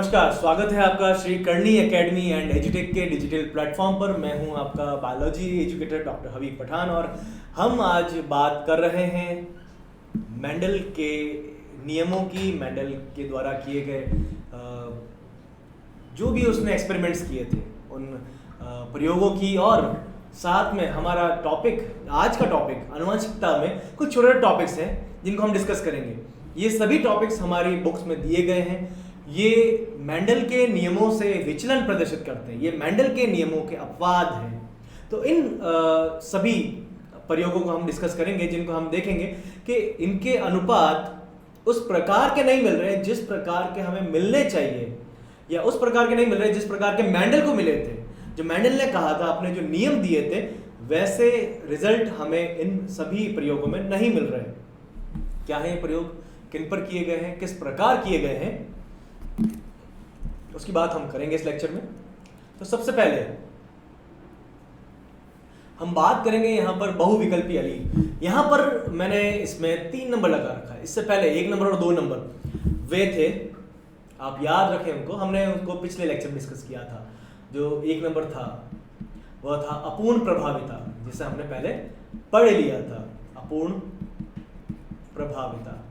नमस्कार, स्वागत है आपका श्री करनी एकेडमी एंड एजुटेक के डिजिटल प्लेटफॉर्म पर। मैं हूं आपका बायोलॉजी एजुकेटर डॉक्टर हबीब पठान और हम आज बात कर रहे हैं मेंडल के नियमों की। मेंडल के द्वारा किए गए जो भी उसने एक्सपेरिमेंट्स किए थे उन प्रयोगों की, और साथ में हमारा टॉपिक, आज का टॉपिक आनुवंशिकता में कुछ छोटे टॉपिक्स हैं जिनको हम डिस्कस करेंगे। ये सभी टॉपिक्स हमारी बुक्स में दिए गए हैं। ये मेंडल के नियमों से विचलन प्रदर्शित करते हैं, ये मेंडल के नियमों के अपवाद हैं। तो इन सभी प्रयोगों को हम डिस्कस करेंगे, जिनको हम देखेंगे कि इनके अनुपात उस प्रकार के नहीं मिल रहे जिस प्रकार के हमें मिलने चाहिए, या उस प्रकार के नहीं मिल रहे जिस प्रकार के मेंडल को मिले थे। जो मेंडल ने कहा था, अपने जो नियम दिए थे, वैसे रिजल्ट हमें इन सभी प्रयोगों में नहीं मिल रहे। क्या है ये प्रयोग, किन पर किए गए हैं, किस प्रकार किए गए हैं, उसकी बात हम करेंगे इस लेक्चर में। तो सबसे पहले हम बात करेंगे यहां पर बहुविकल्पी अलील। यहां पर मैंने इसमें 3 नंबर लगा रखा है। इससे पहले 1 नंबर और 2 नंबर वे थे, आप याद रखें उनको, हमने उनको पिछले लेक्चर में डिस्कस किया था। जो 1 नंबर था वह था अपूर्ण प्रभाविता, जिसे हमने पहले पढ़ लिया था, अपूर्ण प्रभाविता।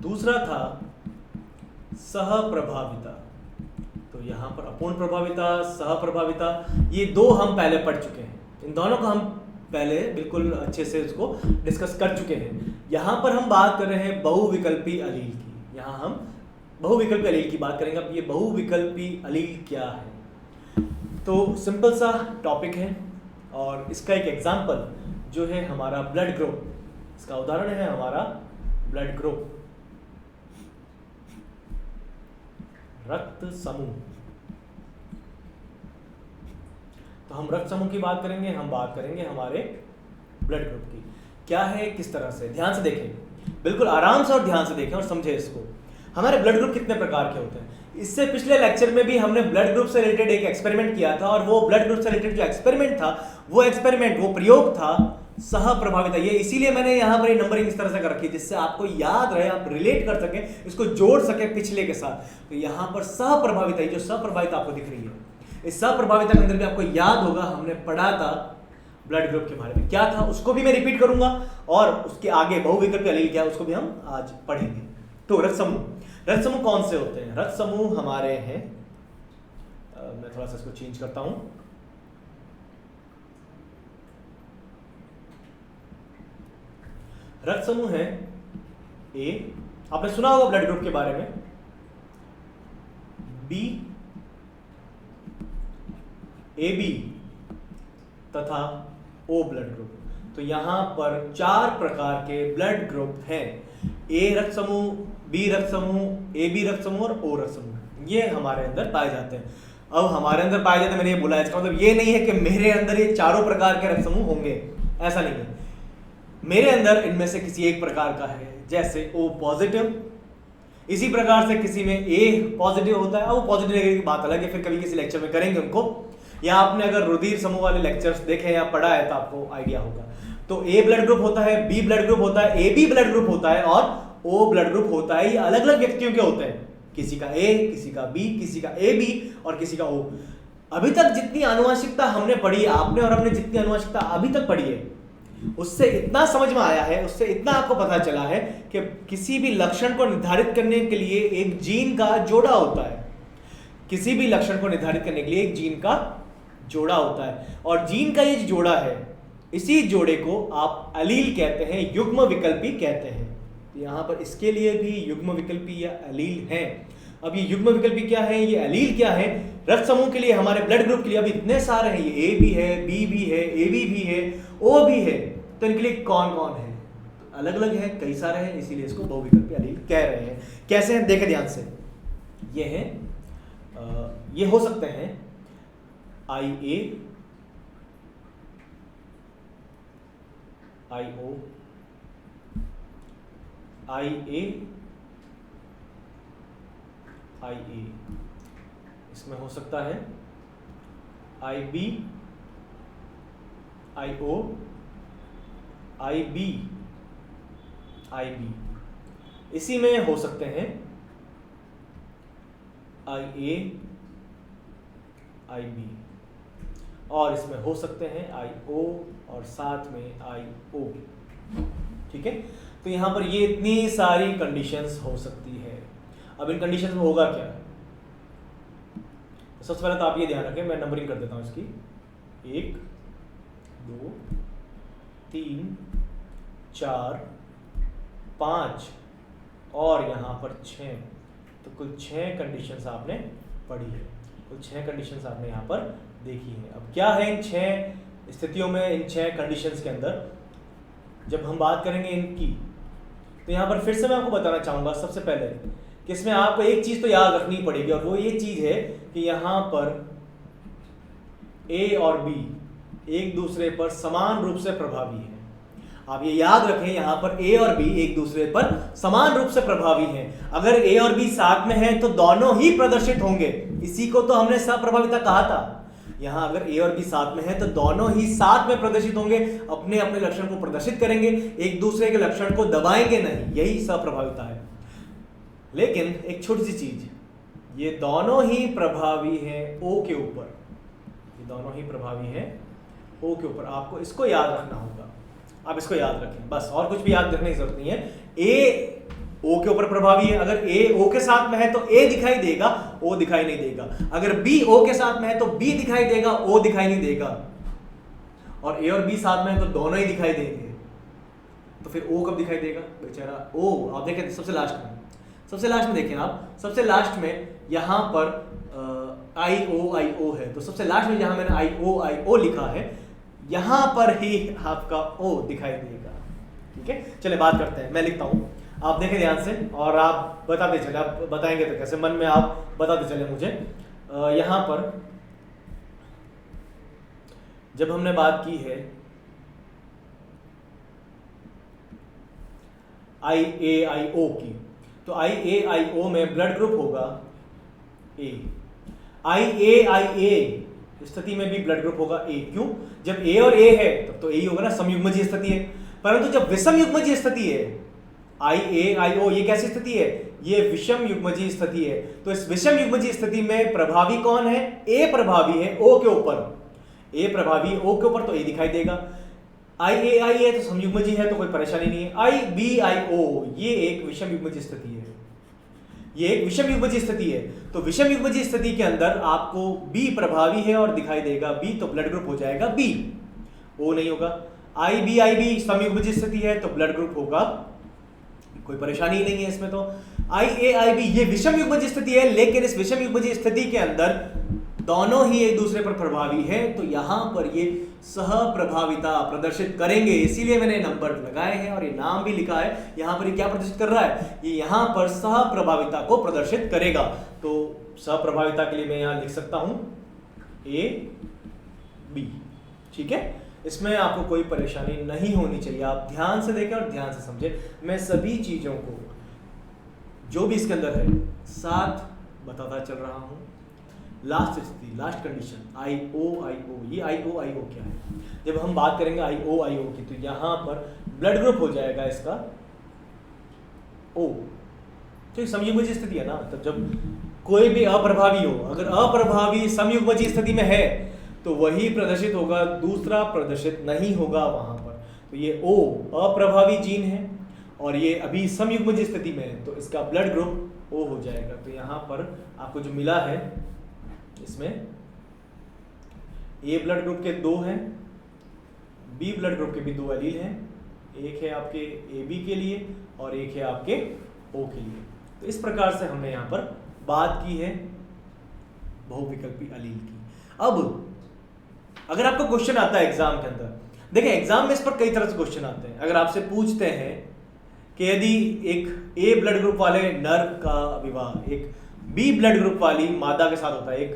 दूसरा था सहप्रभाविता। तो यहाँ पर अपूर्ण प्रभाविता, सहप्रभाविता, ये 2 हम पहले पढ़ चुके हैं। इन दोनों को हम पहले बिल्कुल अच्छे से इसको डिस्कस कर चुके हैं। यहाँ पर हम बात कर रहे हैं बहुविकल्पी अलील की। यहाँ हम बहुविकल्पी अलील की बात करेंगे। अब ये बहुविकल्पी अलील क्या है, तो सिंपल सा टॉपिक है, और इसका एक एग्जाम्पल जो है हमारा ब्लड ग्रुप, इसका उदाहरण है हमारा ब्लड ग्रुप, रक्त समूह। तो हम रक्त समूह की बात करेंगे, हम बात करेंगे हमारे ब्लड ग्रुप की। क्या है, किस तरह से, ध्यान से देखें, बिल्कुल आराम से और ध्यान से देखें और समझें इसको। हमारे ब्लड ग्रुप कितने प्रकार के होते हैं। इससे पिछले लेक्चर में भी हमने ब्लड ग्रुप से रिलेटेड एक एक्सपेरिमेंट किया था, और वो ब्लड ग्रुप से रिलेटेड जो एक्सपेरिमेंट था, वो प्रयोग था सहप्रभाविता। ये इसीलिए मैंने यहाँ पर नंबरिंग इस तरह से कर रखी है, जिससे आपको याद रहे, आप रिलेट कर सकें, इसको जोड़ सकें पिछले के साथ। तो यहाँ पर सहप्रभाविता, जो सहप्रभाविता आपको दिख रही है, इस सहप्रभाविता के अंदर भी आपको याद होगा हमने पढ़ा था ब्लड ग्रुप के बारे में। क्या था उसको भी मैं रिपीट करूंगा, और उसके आगे बहुविकल्पी अलील क्या है उसको भी हम आज पढ़ेंगे। तो रक्त समूह कौन से होते हैं? रक्त समूह हमारे हैं, मैं थोड़ा सा इसको चेंज करता हूं। रक्त समूह है ए, आपने सुना होगा ब्लड ग्रुप के बारे में, बी, ए बी तथा ओ ब्लड ग्रुप। तो यहां पर 4 प्रकार के ब्लड ग्रुप हैं। ए रक्त समूह, बी रक्त समूह, ए बी रक्त समूह और ओ रक्त समूह, ये हमारे अंदर पाए जाते हैं। अब हमारे अंदर पाए जाते हैं, मैंने ये बोला, इसका मतलब ये नहीं है कि मेरे अंदर ये चारों प्रकार के रक्त समूह होंगे, ऐसा नहीं है। मेरे अंदर इनमें से किसी एक प्रकार का है, जैसे ओ पॉजिटिव। इसी प्रकार से किसी में ए पॉजिटिव होता है। वो पॉजिटिव नेगेटिव की बात अलग है, फिर कभी किसी लेक्चर में करेंगे उनको, या आपने अगर रुधिर समूह वाले लेक्चर्स देखे या पढ़ा है तो आपको आइडिया होगा। तो ए ब्लड ग्रुप होता है, बी ब्लड ग्रुप होता है, ए बी ब्लड ग्रुप होता है, और ओ ब्लड ग्रुप होता है। ये अलग अलग व्यक्तियों के होते हैं, किसी का ए, किसी का बी, किसी का ए बी और किसी का ओ। अभी तक जितनी आनुवंशिकता हमने पढ़ी, आपने और हमने जितनी आनुवंशिकता अभी तक पढ़ी है, उससे इतना समझ में आया है, उससे इतना आपको पता चला है कि किसी भी लक्षण को निर्धारित करने के लिए एक जीन का जोड़ा होता है। किसी भी लक्षण को निर्धारित करने के लिए एक जीन का जोड़ा होता है, और जीन का ये जोड़ा है, इसी जोड़े को आप अलील कहते हैं, युग्म विकल्पी कहते हैं। यहां पर इसके लिए भी युग्म विकल्पी या अलील हैं। अब ये युग्म विकल्पी क्या है, ये अलील क्या है? रक्त समूह के लिए, हमारे ब्लड ग्रुप के लिए अब इतने सारे हैं, ये ए भी है, बी भी है, ए बी भी है, ओ भी है। तो इनके लिए कौन कौन है? अलग अलग है, कई सारे हैं, इसीलिए इसको बहुविकल्पी अलील कह रहे हैं। कैसे हैं, देखें ध्यान से। ये है, ये हो सकते हैं आई ए, आई ओ, आई ए, आई ए। इसमें हो सकता है आई बी, आई ओ, आई बी, आई बी। इसी में हो सकते हैं IA IB, और इसमें हो सकते हैं IO और साथ में IO। ठीक है, तो यहाँ पर ये इतनी सारी कंडीशंस हो सकती है। अब इन कंडीशंस में होगा क्या? सबसे पहले तो आप ये ध्यान रखें, मैं नंबरिंग कर देता हूँ इसकी, 1 2 3 4 5 और यहाँ पर 6, तो कुल 6 कंडीशंस आपने पढ़ी है, कुल 6 कंडीशंस आपने यहाँ पर देखी है। अब क्या है इन 6 स्थितियों में, इन 6 कंडीशंस के अंदर जब हम बात करेंगे इनकी, तो यहाँ पर फिर से मैं आपको बताना चाहूँगा सबसे पहले कि इसमें आपको एक चीज़ तो याद रखनी पड़ेगी, और वो ये चीज़ है कि यहाँ पर A और B एक दूसरे पर समान रूप से प्रभावी है। आप ये याद रखें, यहाँ पर A और B एक दूसरे पर समान रूप से प्रभावी हैं। अगर A और B साथ में हैं तो दोनों ही प्रदर्शित होंगे, इसी को तो हमने सहप्रभाविता कहा था। यहाँ अगर A और B साथ में हैं तो दोनों ही साथ में प्रदर्शित होंगे, अपने अपने लक्षण को प्रदर्शित करेंगे, एक दूसरे के लक्षण को दबाएंगे नहीं, यही सहप्रभाविता है। लेकिन एक छोटी सी चीज, ये दोनों ही प्रभावी हैं O के ऊपर, ये दोनों ही प्रभावी हैं O के ऊपर। आपको इसको याद रखना होगा, आप इसको याद रखें बस, और कुछ भी याद रखने की जरूरत नहीं है। A O के ऊपर प्रभावी है, अगर A O के साथ में है तो A दिखाई देगा, O दिखाई नहीं देगा। अगर B O के साथ में है तो B दिखाई देगा, O दिखाई नहीं देगा। और A और B साथ में है तो दोनों ही दिखाई देंगे, तो फिर O कब दिखाई देगा बेचारा? O आप देखें सबसे लास्ट में, सबसे लास्ट में देखें आप, सबसे लास्ट में यहाँ पर IO है, तो सबसे लास्ट में जहाँ मैंने IO लिखा है, यहाँ पर ही आपका O दिखाई देगा। ठीक है, चलिए बात करते हैं, मैं लिखता हूँ, आप देखें ध्यान से और आप बताते चले, आप बताएंगे तो कैसे, मन में आप बताते चले मुझे। यहाँ पर जब हमने बात की है IAIO की, तो IAIO में ब्लड ग्रुप होगा A। IAIA स्थिति में भी ब्लड ग्रुप होगा A। क्यों? जब A और A है तब तो A ही होगा ना, समयुग्मजीय स्थिति है। परंतु जब विषम युग्मजीय स्थिति है, IAIO, ये कैसी स्थिति है? ये विषम युग्मजीय स्थिति है। तो इस विषम युग्मजीय स्थिति में प्रभावी कौन है? A प्रभावी है O के ऊपर, A प्रभावी O के ऊपर, तो A दिखाई देगा। IAI है तो समयुग्मजीय है, तो कोई परेशानी नहीं है। IBIO ये एक विषम युग्मजीय स्थिति है, ये एक विषम युग्मजीय स्थिति है। तो विषम युग्मजीय स्थिति के अंदर आपको B प्रभावी है और दिखाई देगा B, तो ब्लड ग्रुप हो जाएगा B, O नहीं होगा। IBIB समयुग्मजीय स्थिति है तो ब्लड ग्रुप होगा, कोई परेशानी ही नहीं है इसमें। तो IAIB ये विषम युग्मजीय स्थिति है, लेकिन इस विषम युग्मजीय स्थिति के अंदर दोनों ही एक दूसरे पर प्रभावी है, तो यहां पर ये सहप्रभाविता प्रदर्शित करेंगे, इसीलिए मैंने नंबर लगाए हैं और ये नाम भी लिखा है। यहां पर ये क्या प्रदर्शित कर रहा है? ये यहां पर सहप्रभाविता को प्रदर्शित करेगा। तो सहप्रभाविता के लिए मैं यहां लिख सकता हूं AB। ठीक है, इसमें आपको कोई परेशानी नहीं होनी चाहिए, आप ध्यान से देखें और ध्यान से समझें। मैं सभी चीजों को जो भी इसके अंदर है साथ बताता चल रहा हूं। लास्ट स्थिति, लास्ट कंडीशन IOIO, ये IOIO क्या है? जब हम बात करेंगे IOIO की, तो यहां पर ब्लड ग्रुप हो जाएगा इसका O। तो समयुग्मजीय स्थिति है ना, तो जब कोई भी अप्रभावी हो, अगर अप्रभावी समयुग्मजीय स्थिति में है तो वही प्रदर्शित होगा, दूसरा प्रदर्शित नहीं होगा वहां पर। तो ये O अप्रभावी जीन है और ये अभी समयुग्मजीय स्थिति में है, तो इसका ब्लड ग्रुप O हो जाएगा। तो यहाँ पर आपको जो मिला है, इसमें A ब्लड ग्रुप के 2 हैं, B ब्लड ग्रुप के भी 2 एलील हैं, एक है आपके AB के लिए और एक है आपके O के लिए। तो इस प्रकार से हमने यहाँ पर बात की है बहुविकल्पी एलील की। अब अगर आपको क्वेश्चन आता है एग्जाम के अंदर, देखिए एग्जाम में इस पर कई तरह से क्वेश्चन आते हैं। अगर आपसे पूछते हैं कि यदि एक A ब्लड ग्रुप वाले नर का विवाह एक B ब्लड ग्रुप वाली मादा के साथ होता है, एक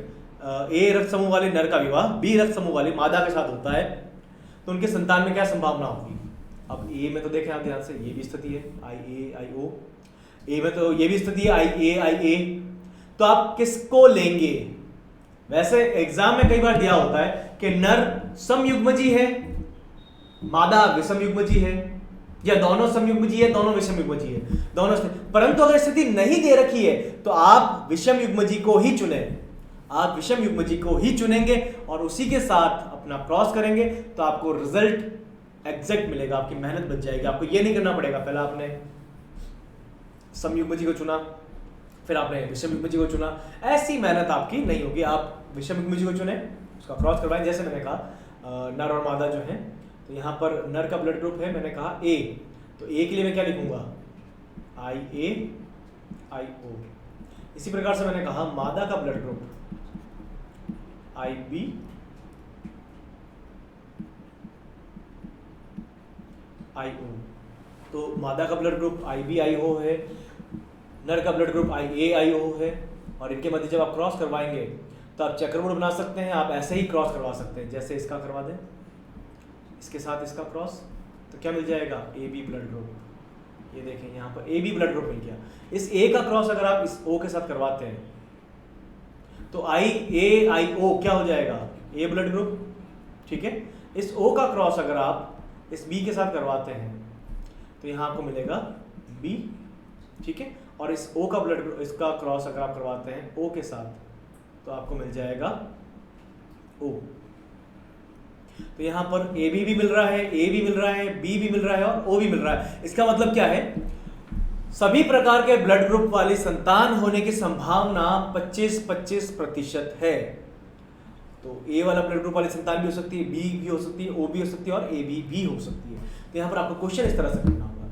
A रक्त समूह वाले नर का विवाह B रक्त समूह वाली मादा के साथ होता है, तो उनके संतान में क्या संभावना होगी? अब A में तो देखें आप ध्यान से, ये भी स्थिति है IAIO, A में तो ये भी स्थिति है IAIA, तो आप किसको लेंगे? वैसे एग्जाम में कई बार दिया होता है कि नर समयुग्मजीय है, मादा विषमयुग्मजीय है, या दोनों समयुग्मजीय है, दोनों विषमयुग्मजीय है, दोनों से। परंतु अगर स्थिति नहीं दे रखी है तो आप विषमयुग्मजीय को ही चुने, आप विषमयुग्मजीय को ही चुनेंगे और उसी के साथ अपना क्रॉस करेंगे तो आपको रिजल्ट एग्जैक्ट मिलेगा, आपकी मेहनत बच जाएगी। आपको ये नहीं करना पड़ेगा पहले आपने समयुग्मजीय को चुना फिर आपने विषमयुग्मजीय को चुना, ऐसी मेहनत आपकी नहीं होगी। आप विषमयुग्मजीय को चुने, उसका क्रॉस करवाएं। जैसे मैंने कहा नर और मादा जो है, तो यहाँ पर नर का ब्लड ग्रुप है, मैंने कहा ए, तो ए के लिए मैं क्या लिखूंगा, IA IO। इसी प्रकार से मैंने कहा मादा का ब्लड ग्रुप IB IO। तो मादा का ब्लड ग्रुप IB IO है, नर का ब्लड ग्रुप IA IO है, और इनके मध्य जब आप क्रॉस करवाएंगे तो आप चक्रवृत्त बना सकते हैं। आप ऐसे ही क्रॉस करवा सकते हैं, जैसे इसका करवा दें, इसके साथ इसका क्रॉस, तो क्या मिल जाएगा, AB ब्लड ग्रुप। ये देखें यहाँ पर AB ब्लड ग्रुप मिल गया। इस A का क्रॉस अगर आप इस O के साथ करवाते हैं तो IA IO क्या हो जाएगा, A ब्लड ग्रुप, ठीक है। इस O का क्रॉस अगर आप इस B के साथ करवाते हैं तो यहाँ आपको मिलेगा B, ठीक है। और इस O का ब्लड ग्रुप, इसका क्रॉस अगर आप करवाते हैं O के साथ तो आपको मिल जाएगा O। तो यहाँ पर AB भी मिल रहा है, A भी मिल रहा है, B भी मिल रहा है और O भी मिल रहा है। इसका मतलब क्या है, सभी प्रकार के ब्लड ग्रुप वाली संतान होने की संभावना 25-25% है। तो A वाला ब्लड ग्रुप वाली संतान भी हो सकती है, B भी हो सकती है, O भी हो सकती है और AB भी हो सकती है। तो यहाँ पर आपको क्वेश्चन इस तरह से करना होगा।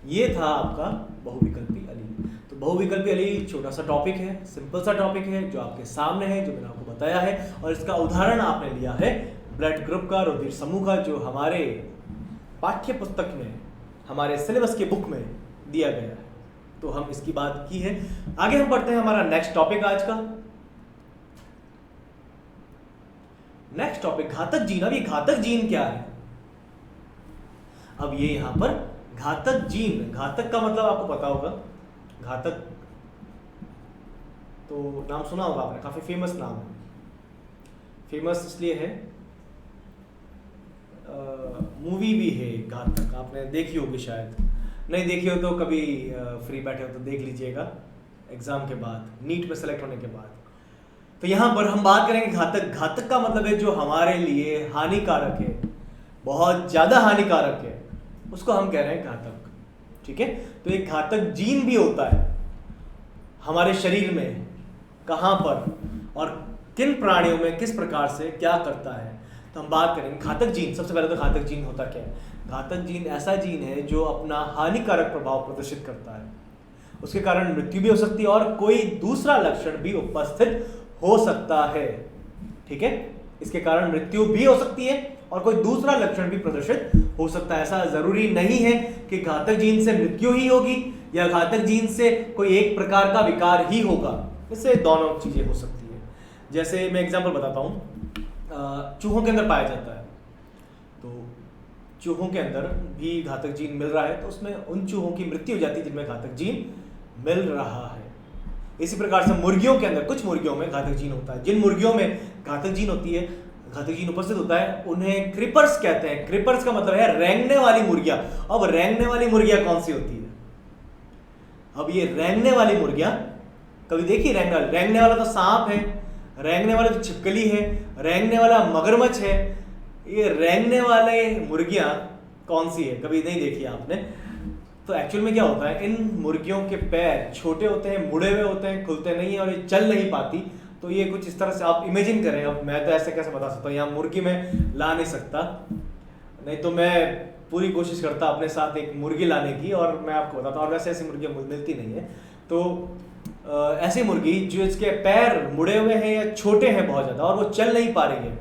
ये था आपका बहुविकल्पी एलील। तो बहुविकल्पी एलील छोटा सा टॉपिक है, सिंपल सा टॉपिक है जो आपके सामने है, जो मैंने आपको बताया है, और इसका उदाहरण आपने लिया है ब्लड ग्रुप का, रुधिर समूह का, जो हमारे पाठ्य पुस्तक में, हमारे सिलेबस के बुक में दिया गया है। तो हम इसकी बात की है। आगे हम पढ़ते हैं हमारा नेक्स्ट टॉपिक आज का। नेक्स्ट टॉपिक घातक जीन। अब ये घातक जीन क्या है, अब ये यहां पर घातक जीन, घातक का मतलब आपको पता होगा, घातक तो नाम सुना होगा आपने, काफी फेमस नाम है। फेमस इसलिए है, मूवी भी है घातक, आपने देखी होगी, शायद नहीं देखी हो तो कभी फ्री बैठे हो तो देख लीजिएगा एग्जाम के बाद, नीट में सेलेक्ट होने के बाद। तो यहाँ पर हम बात करेंगे घातक। घातक का मतलब है जो हमारे लिए हानिकारक है, बहुत ज्यादा हानिकारक है, उसको हम कह रहे हैं घातक, ठीक है। तो एक घातक जीन भी होता है हमारे शरीर में, कहाँ पर और किन प्राणियों में किस प्रकार से क्या करता है, तो हम बात करेंगे घातक जीन। सबसे पहले तो घातक जीन होता क्या है। घातक जीन ऐसा जीन है जो अपना हानिकारक प्रभाव प्रदर्शित करता है, उसके कारण मृत्यु भी हो सकती है और कोई दूसरा लक्षण भी उपस्थित हो सकता है, ठीक है। इसके कारण मृत्यु भी हो सकती है और कोई दूसरा लक्षण भी प्रदर्शित हो सकता है। ऐसा जरूरी नहीं है कि घातक जीन से मृत्यु ही होगी या घातक जीन से कोई एक प्रकार का विकार ही होगा, इससे दोनों चीजें हो सकती है। जैसे मैं एग्जांपल बताता हूँ, चूहों के अंदर पाया जाता है, तो चूहों के अंदर भी घातक जीन मिल रहा है, तो उसमें उन चूहों की मृत्यु हो जाती है जिनमें घातक जीन मिल रहा है। इसी प्रकार से मुर्गियों के अंदर, कुछ मुर्गियों में घातक जीन होता है। जिन मुर्गियों में घातक जीन होती है, घातक जीन उपस्थित होता है, उन्हें क्रिपर्स कहते हैं। क्रिपर्स का मतलब है रेंगने वाली मुर्गियां। अब रेंगने वाली मुर्गियां कौन सी होती है, अब ये रेंगने वाली मुर्गियां कभी देखी, रेंगने वाला तो सांप है, रेंगने वाला तो छिपकली है, रेंगने वाला मगरमच्छ है। ये रेंगने वाले मुर्गियां कौन सी है, कभी नहीं देखी आपने। तो एक्चुअल में क्या होता है, इन मुर्गियों के पैर छोटे होते हैं, मुड़े हुए होते हैं, खुलते नहीं है और ये चल नहीं पाती। तो ये कुछ इस तरह से आप इमेजिन करें। अब मैं तो ऐसे कैसे बता सकता हूँ, यहाँ मुर्गी में ला नहीं सकता, नहीं तो मैं पूरी कोशिश करता अपने साथ एक मुर्गी लाने की और मैं आपको बताता हूँ। और वैसे ऐसी मुर्गियाँ मिलती नहीं है। तो ऐसी मुर्गी जो इसके पैर मुड़े हुए हैं या छोटे हैं बहुत ज़्यादा और वो चल नहीं पा रही है,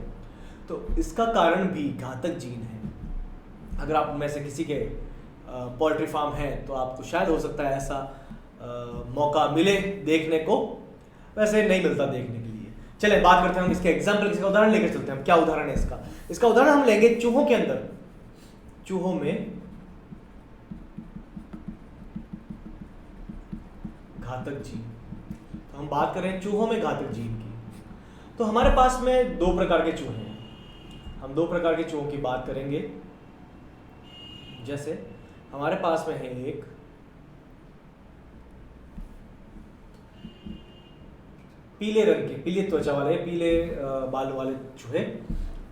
तो इसका कारण भी घातक जीन है। अगर आप में से किसी के पोल्ट्री फार्म है तो आपको शायद हो सकता है ऐसा मौका मिले देखने को, वैसे नहीं मिलता देखने के लिए। चलिए बात करते हैं हम इसके एग्जाम्पल, इसका उदाहरण लेकर चलते हैं। क्या उदाहरण है इसका, इसका उदाहरण हम लेंगे चूहों के अंदर। चूहों में घातक जीन, तो हम बात करें चूहों में घातक जीन की, तो हमारे पास में दो प्रकार के चूहे हैं। हम दो प्रकार के चूहों की बात करेंगे। जैसे हमारे पास में है एक पीले रंग के, पीले त्वचा वाले, पीले बालों वाले चूहे।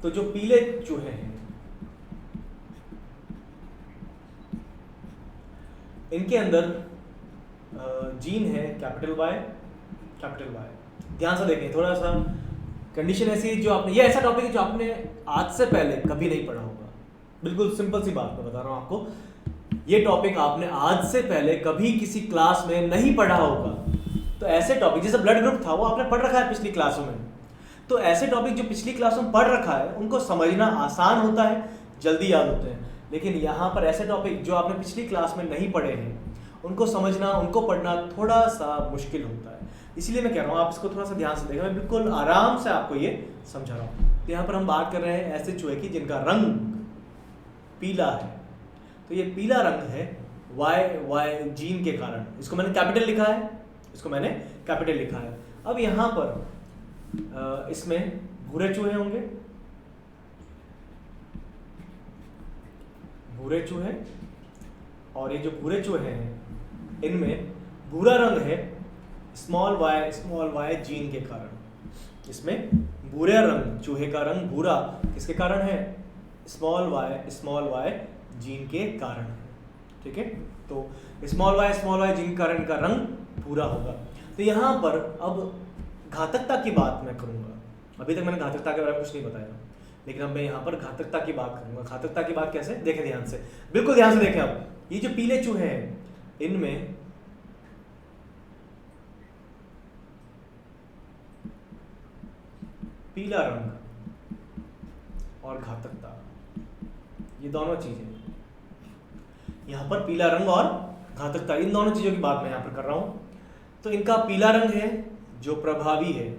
तो जो पीले चूहे हैं इनके अंदर जीन है कैपिटल वाई, कैपिटल वाई। ध्यान से देखें, थोड़ा सा कंडीशन ऐसी है जो आपने, ये ऐसा टॉपिक है जो आपने आज से पहले कभी नहीं पढ़ा होगा। बिल्कुल सिंपल सी बात मैं बता रहा हूं आपको, ये टॉपिक आपने आज से पहले कभी किसी क्लास में नहीं पढ़ा होगा। तो ऐसे टॉपिक जैसे ब्लड ग्रुप था वो आपने पढ़ रखा है पिछली क्लासों में, तो ऐसे टॉपिक जो पिछली क्लासों में पढ़ रखा है उनको समझना आसान होता है, जल्दी याद होते हैं। लेकिन यहाँ पर ऐसे टॉपिक जो आपने पिछली क्लास में नहीं पढ़े हैं उनको समझना, उनको पढ़ना थोड़ा सा मुश्किल होता है। इसीलिए मैं कह रहा हूँ आप इसको थोड़ा सा ध्यान से देखें, मैं बिल्कुल आराम से आपको ये समझा रहा हूँ। तो यहाँ पर हम बात कर रहे हैं ऐसे चूहे की जिनका रंग पीला है। तो ये पीला रंग है वाई जीन के कारण। इसको मैंने कैपिटल लिखा है, इसको मैंने कैपिटल लिखा है। अब यहाँ पर इसमें भूरे चूहे होंगे, भूरे चूहे, और ये जो भूरे चूहे हैं इनमें भूरा रंग है स्मॉल वाई जीन के कारण। इसमें भूरा रंग, चूहे का रंग भूरा किसके कारण है? स्मॉल वाई जीन के कारण है। ठीक है, तो स्मॉल वाई जीन के कारण का रंग भूरा होगा। तो यहाँ पर अब घातकता की बात मैं करूँगा। अभी तक मैंने घातकता के बारे में कुछ नहीं बताया, लेकिन अब मैं यहाँ पर घातकता की बात करूँगा। घातकता की बात कैसे, देखें ध्यान से, बिल्कुल ध्यान से देखें। अब ये जो पीले चूहे हैं इनमें पीला रंग और घातकता, ये दोनों चीजें, यहां पर पीला रंग और घातकता, इन दोनों चीजों की बात मैं यहां पर कर रहा हूं। तो इनका पीला रंग है जो प्रभावी है,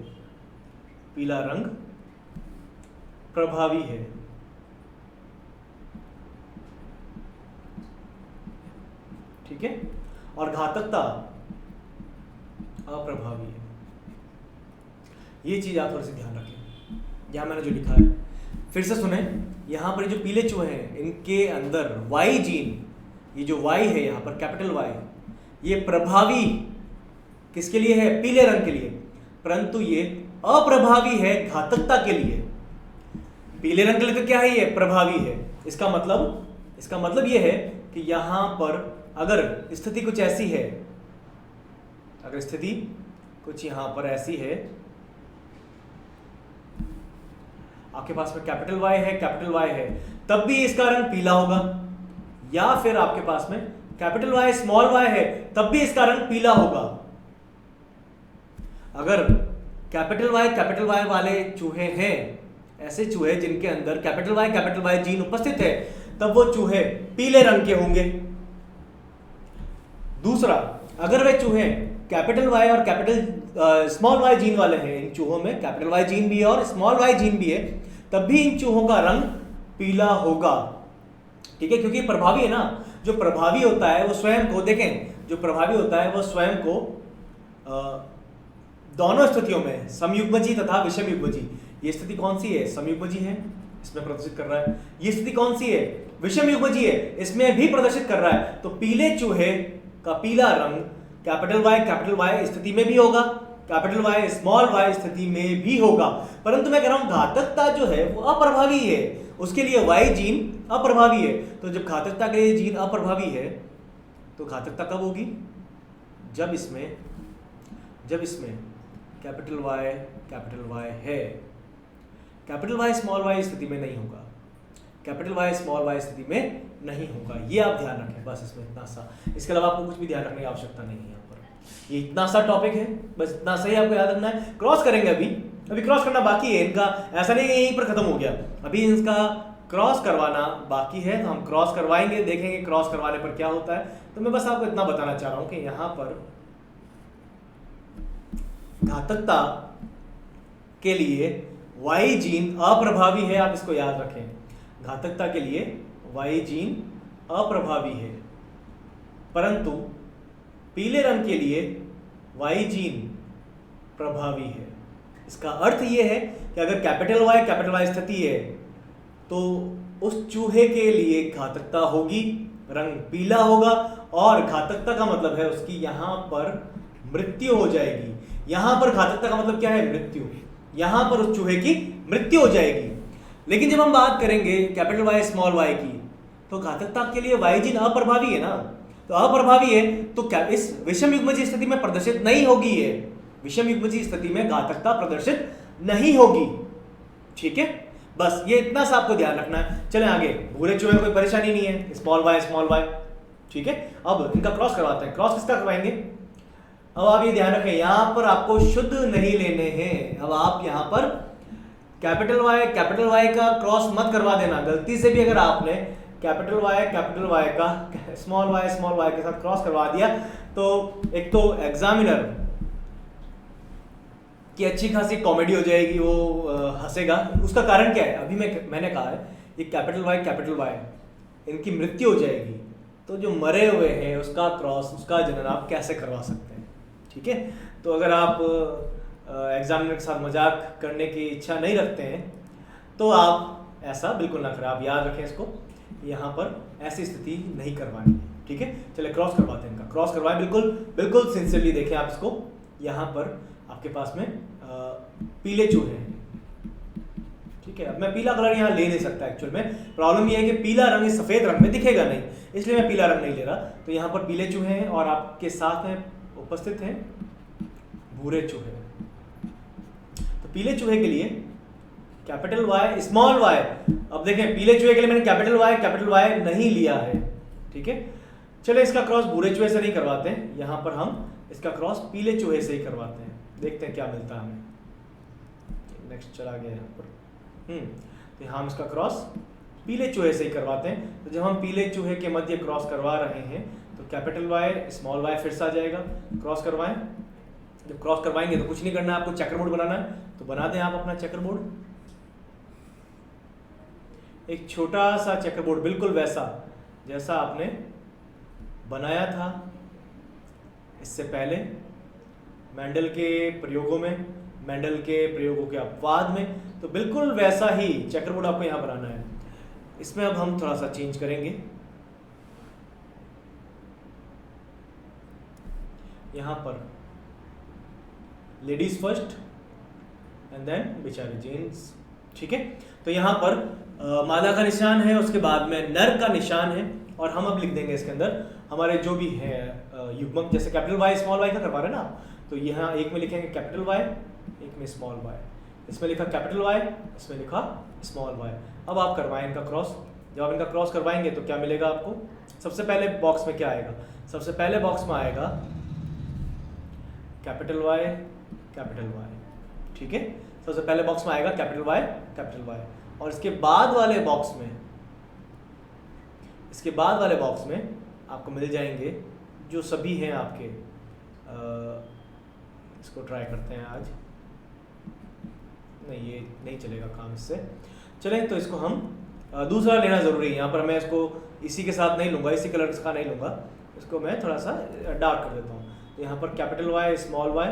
पीला रंग प्रभावी है, ठीक है, और घातकता अप्रभावी है। ये चीज आप थोड़ी सी ध्यान रखें। यहां मैंने जो लिखा है फिर से सुने, यहां पर जो पीले चूहे हैं इनके अंदर वाई जीन, ये जो वाई है यहां पर कैपिटल वाई, ये प्रभावी किसके लिए है? पीले रंग के लिए, परंतु ये अप्रभावी है घातकता के लिए। पीले रंग के लिए तो क्या है? ये प्रभावी है। इसका मतलब ये है कि यहां पर अगर स्थिति कुछ ऐसी है, अगर स्थिति कुछ यहां पर ऐसी है, आपके पास में कैपिटल वाई है, तब भी इसका रंग पीला होगा। या फिर आपके पास में कैपिटल वाई स्मॉल वाई है, तब भी इसका रंग पीला होगा। अगर कैपिटल वाई वाले चूहे हैं, ऐसे चूहे जिनके अंदर कैपिटल वाई जीन उपस्थित है, तब वो चूहे पीले रंग के होंगे। दूसरा, अगर वे चूहे कैपिटल वाई और स्मॉल वाई जीन वाले हैं, इन चूहों में कैपिटल वाई जीन भी है और स्मॉल वाई जीन भी है, तब भी इन चूहों का रंग पीला होगा। ठीक है, क्योंकि प्रभावी है ना। जो प्रभावी होता है वो स्वयं को, देखें, जो प्रभावी होता है वो स्वयं को दोनों स्थितियों में, समयुग्मजी तथा विषम युग्मजी, ये स्थिति कौन सी है? समयुग्मजी है, इसमें प्रदर्शित कर रहा है। ये स्थिति कौन सी है? विषम युग्मजी है, इसमें भी प्रदर्शित कर रहा है। तो पीले चूहे का पीला रंग कैपिटल वाई स्थिति में भी होगा, कैपिटल वाई स्मॉल वाई स्थिति में भी होगा। परंतु मैं कह रहा हूं घातकता जो है वो अप्रभावी है, उसके लिए वाई जीन अप्रभावी है। तो जब घातकता के लिए जीन अप्रभावी है तो घातकता कब होगी? जब इसमें कैपिटल वाई है, कैपिटल वाई स्मॉल वाई स्थिति में नहीं होगा, कैपिटल वाई स्मॉल वाई स्थिति में नहीं होगा। ये आप ध्यान रखें, बस इसमें इतना सा, इसके अलावा आपको कुछ भी ध्यान रखने की आवश्यकता नहीं है। यहाँ पर ये इतना सा टॉपिक है, बस इतना सही आपको याद रखना है। क्रॉस करेंगे, अभी क्रॉस करना बाकी है इनका, ऐसा नहीं है यहीं पर खत्म हो गया, अभी इसका क्रॉस करवाना बाकी है। तो हम क्रॉस करवाएंगे, देखेंगे क्रॉस करवाने पर क्या होता है। तो मैं बस आपको इतना बताना चाह रहा हूं कि यहाँ पर घातकता के लिए वाई जीन अप्रभावी है, आप इसको याद रखें। घातकता के लिए वाई जीन अप्रभावी है, परंतु पीले रंग के लिए वाई जीन प्रभावी है। इसका अर्थ यह है कि अगर कैपिटल वाई स्थिति है तो उस चूहे के लिए घातकता होगी, रंग पीला होगा, और घातकता का मतलब है उसकी यहां पर मृत्यु हो जाएगी। यहां पर घातकता का मतलब क्या है? मृत्यु। यहां पर उस चूहे की मृत्यु हो जाएगी। लेकिन जब हम बात करेंगे कैपिटल वाई स्मॉल वाई की, तो घातकता के लिए वाई जीन अप्रभावी है ना, तो अप्रभावी है तो क्या इस विषम युग्मजीय स्थिति में प्रदर्शित नहीं होगी। है विषम युग्मजीय स्थिति में घातकता प्रदर्शित नहीं होगी। ठीक है, बस ये इतना सा आपको ध्यान रखना है। चलें आगे, भूरे चूहे में कोई परेशानी नहीं है, स्मॉल वाई। ठीक है, अब इनका क्रॉस करवाते हैं। क्रॉस किसका करवाएंगे? अब आप ये ध्यान रखें, यहां पर आपको शुद्ध नहीं लेने हैं। अब आप यहां पर कैपिटल वाई का क्रॉस मत करवा देना। गलती से भी अगर आपने कैपिटल वाई का स्मॉल वाई के साथ क्रॉस करवा दिया, तो एक तो एग्जामिनर की अच्छी खासी कॉमेडी हो जाएगी, वो हंसेगा। उसका कारण क्या है? अभी मैंने कहा है ये कैपिटल वाई इनकी मृत्यु हो जाएगी, तो जो मरे हुए हैं उसका क्रॉस, उसका जनन आप कैसे करवा सकते हैं? ठीक है, तो अगर आप एग्जामिनर के साथ मजाक करने की इच्छा नहीं रखते हैं तो आप ऐसा बिल्कुल ना करें। आप याद रखें इसको, यहाँ पर ऐसी स्थिति नहीं करवानी। ठीक है, चलिए क्रॉस करवाते हैं। इनका क्रॉस करवाएं, बिल्कुल सिंसियरली देखें आप इसको। यहाँ पर आपके पास में पीले चूहे हैं। ठीक है, अब मैं पीला कलर यहाँ ले नहीं सकता। एक्चुअल में प्रॉब्लम ये है कि पीला रंग इस सफेद रंग में दिखेगा नहीं, इसलिए मैं पीला रंग नहीं ले रहा। तो यहाँ पर पीले चूहे हैं और आपके साथ में उपस्थित हैं भूरे चूहे। तो पीले चूहे के लिए कैपिटल वाई स्मॉल वाई। अब देखें, पीले चूहे के लिए मैंने कैपिटल वाई नहीं लिया है। ठीक है, चले इसका क्रॉस भूरे चूहे से नहीं करवाते हैं, यहाँ पर हम इसका क्रॉस पीले चूहे से ही करवाते हैं। देखते हैं क्या मिलता है हमें। नेक्स्ट चला गया यहाँ पर। तो हम इसका क्रॉस पीले चूहे से ही करवाते हैं। तो जब हम पीले चूहे के मध्य क्रॉस करवा रहे हैं तो कैपिटल वाई स्मॉल वाई फिर से आ जाएगा। क्रॉस करवाएं। जब क्रॉस करवाएंगे तो कुछ नहीं करना है, आपको चेकर बोर्ड बनाना है, तो बना दें आप अपना चेकर बोर्ड। एक छोटा सा चेकर बोर्ड, बिल्कुल वैसा जैसा आपने बनाया था इससे पहले मेंडल के प्रयोगों के अपवाद में। तो बिल्कुल वैसा ही चेकर बोर्ड आपको यहाँ बनाना है। इसमें अब हम थोड़ा सा चेंज करेंगे। यहाँ पर लेडीज फर्स्ट एंड देन बेचारे जेंट्स। ठीक है, तो यहाँ पर मादा का निशान है, उसके बाद में नर का निशान है, और हम अब लिख देंगे इसके अंदर हमारे जो भी है युग्मक। जैसे कैपिटल वाई स्मॉल वाई का करवा रहे हैं ना, तो यहाँ एक में लिखेंगे कैपिटल वाई, एक में स्मॉल वाई। इसमें लिखा कैपिटल वाई, इसमें लिखा स्मॉल वाई। अब आप करवाएं इनका क्रॉस। जब आप इनका क्रॉस करवाएंगे तो क्या मिलेगा आपको? सबसे पहले बॉक्स में क्या आएगा? सबसे पहले बॉक्स में आएगा कैपिटल वाई। ठीक है, सबसे पहले बॉक्स में आएगा कैपिटल वाई, और इसके बाद वाले बॉक्स में आपको मिल जाएंगे जो सभी हैं आपके। इसको ट्राई करते हैं आज। नहीं, ये नहीं चलेगा काम इससे। चलें, तो इसको हम दूसरा लेना ज़रूरी है। यहाँ पर मैं इसको इसी के साथ नहीं लूँगा, इसी कलर का नहीं लूँगा, इसको मैं थोड़ा सा डार्क कर देता हूँ। तो यहाँ पर कैपिटल वाई स्मॉल वाई,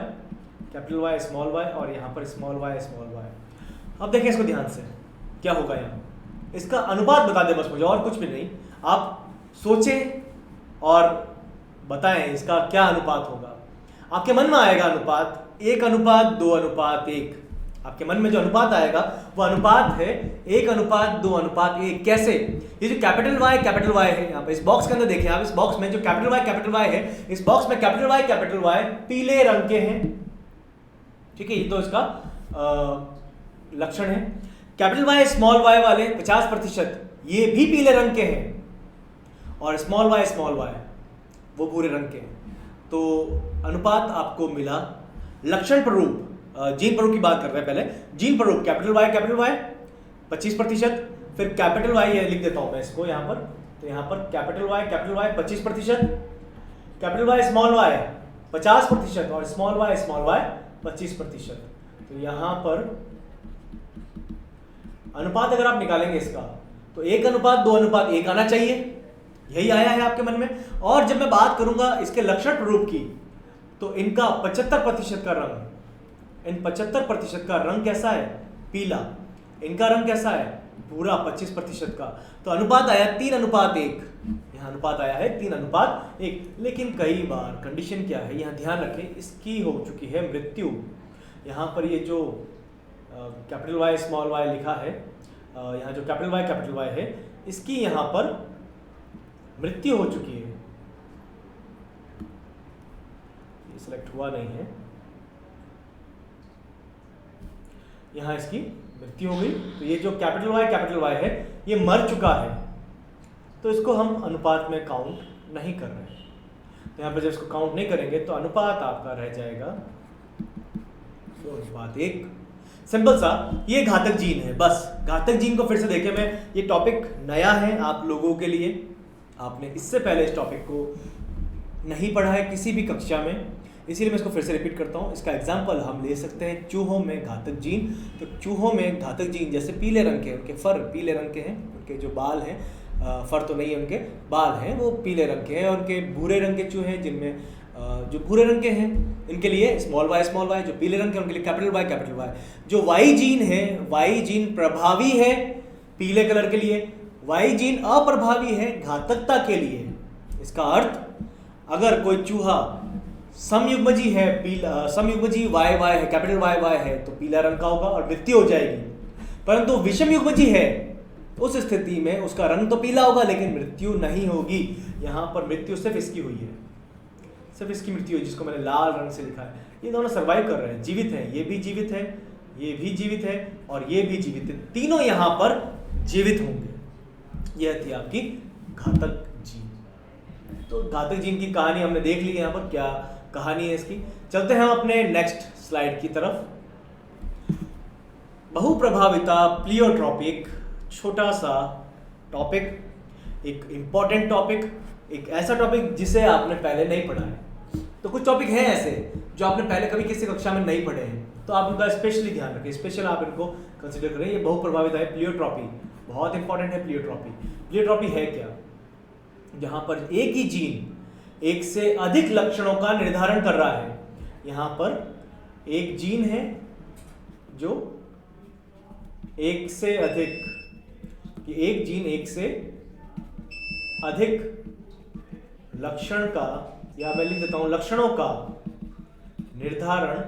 और यहाँ पर स्मॉल वाई। अब देखें इसको ध्यान से, क्या होगा यहाँ? इसका अनुपात बता दे बस मुझे, और कुछ भी नहीं। आप सोचें और बताएं इसका क्या अनुपात होगा। आपके मन में आएगा अनुपात 1:2:1। आपके मन में जो अनुपात आएगा वो अनुपात है 1:2:1। कैसे? ये जो कैपिटल वाई है, यहाँ पे इस बॉक्स के अंदर देखें आप, इस बॉक्स में जो कैपिटल वाई है, इस बॉक्स में कैपिटल वाई पीले रंग के हैं। ठीक है, ये तो इसका लक्षण है। कैपिटल वाई स्मॉल वाई वाले 50% ये भी पीले रंग के हैं, और स्मॉल वाई वो भूरे रंग के हैं। तो अनुपात आपको मिला लक्षण प्ररूप। जीन प्ररूप की बात कर रहे हैं पहले। जीन प्ररूप कैपिटल वाई 25%, फिर कैपिटल वाई लिख देता हूं मैं इसको यहाँ पर। तो यहाँ पर capital Y 25%, capital Y small Y 50%, और स्मॉल वाई 25%। तो यहाँ पर अनुपात अगर आप निकालेंगे इसका, तो 1:2:1 आना चाहिए। यही आया है आपके मन में। और जब मैं बात करूंगा इसके लक्षण प्ररूप की, तो इनका 75% का रंग, इन 75% का रंग कैसा है? पीला। इनका रंग कैसा है? पूरा 25% का, तो अनुपात आया 3:1। यहाँ अनुपात आया है 3:1। लेकिन कई बार कंडीशन क्या है, यहाँ ध्यान रखें, इसकी हो चुकी है मृत्यु। यहाँ पर ये जो कैपिटल वाई स्मॉल वाई लिखा है, यहाँ जो कैपिटल वाई है, इसकी यहाँ पर मृत्यु हो चुकी है। ये सिलेक्ट हुआ नहीं है, यहाँ इसकी मृत्यु हो गई। तो ये जो कैपिटल वाई है ये मर चुका है, तो इसको हम अनुपात में काउंट नहीं कर रहे हैं। तो यहाँ पर जब इसको काउंट नहीं करेंगे तो अनुपात आपका रह जाएगा 2:1। सिंपल सा, ये घातक जीन है। बस घातक जीन को फिर से देखें, मैं ये टॉपिक नया है आप लोगों के लिए, आपने इससे पहले इस टॉपिक को नहीं पढ़ा है किसी भी कक्षा में, इसीलिए मैं इसको फिर से रिपीट करता हूँ। इसका एग्जाम्पल हम ले सकते हैं चूहों में घातक जीन। तो चूहों में घातक जीन जैसे पीले रंग के, उनके फर पीले रंग के हैं, उनके जो बाल हैं, फर तो नहीं है, उनके बाल हैं वो पीले रंग के हैं। और उनके भूरे रंग के चूहे हैं, जिनमें जो भूरे रंग के हैं इनके लिए स्मॉल वाई, जो पीले रंग के उनके लिए कैपिटल वाई। जो वाई जीन है, वाई जीन प्रभावी है पीले कलर के लिए, वाई जीन अप्रभावी है घातकता के लिए। इसका अर्थ, अगर कोई चूहा समयुग्मजी है, पीला समयुग्मजी वाई है, कैपिटल वाई है, तो पीला रंग का होगा और मृत्यु हो जाएगी। परंतु विषम युग्मजी है, उस स्थिति में उसका रंग तो पीला होगा लेकिन मृत्यु नहीं होगी। यहाँ पर मृत्यु सिर्फ इसकी हुई है, सिर्फ इसकी मृत्यु हुई, जिसको मैंने लाल रंग से लिखा है। ये दोनों सर्वाइव कर रहे हैं, जीवित हैं, ये भी जीवित है, ये भी जीवित है और ये भी जीवित है, तीनों यहाँ पर जीवित होंगे। यह थी आपकी घातक जीन। तो घातक जीन की कहानी हमने देख ली, यहाँ पर क्या कहानी है इसकी। चलते हैं हम अपने नेक्स्ट स्लाइड की तरफ। बहुप्रभाविता प्लियोट्रॉपी, एक छोटा सा टॉपिक, एक इंपॉर्टेंट टॉपिक, एक ऐसा टॉपिक जिसे आपने पहले नहीं पढ़ा है। तो कुछ टॉपिक हैं ऐसे जो आपने पहले कभी किसी कक्षा में नहीं पढ़े हैं, तो आप उनका स्पेशली ध्यान रखें, स्पेशल आप इनको कंसिडर करें। ये बहुप्रभाविता है प्लियोट्रॉपी, बहुत इंपॉर्टेंट है प्लियोट्रॉपी। प्लियोट्रॉपी है क्या? जहां पर एक ही जीन एक से अधिक लक्षणों का निर्धारण कर रहा है। यहां पर एक जीन है जो एक से अधिक, एक जीन एक से अधिक लक्षण का, या मैं लिख देता हूं लक्षणों का निर्धारण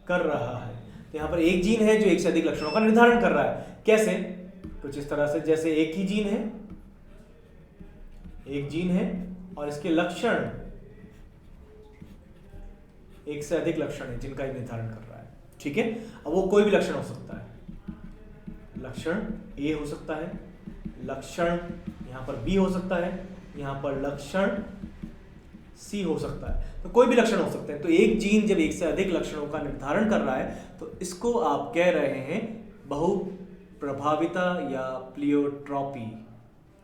कर रहा है। तो यहां पर एक जीन है जो एक से अधिक लक्षणों का निर्धारण कर रहा है। कैसे? कुछ इस तरह से, जैसे एक ही जीन है, एक जीन है और इसके लक्षण एक से अधिक लक्षण है जिनका ये निर्धारण कर रहा है। ठीक है, अब वो कोई भी लक्षण हो सकता है। लक्षण ए हो सकता है, लक्षण यहां पर बी हो सकता है, यहां पर लक्षण सी हो सकता है, तो कोई भी लक्षण हो सकते हैं। तो एक जीन जब एक से अधिक लक्षणों का निर्धारण कर रहा है तो इसको आप कह रहे हैं बहुप्रभाविता या प्लियोट्रॉपी।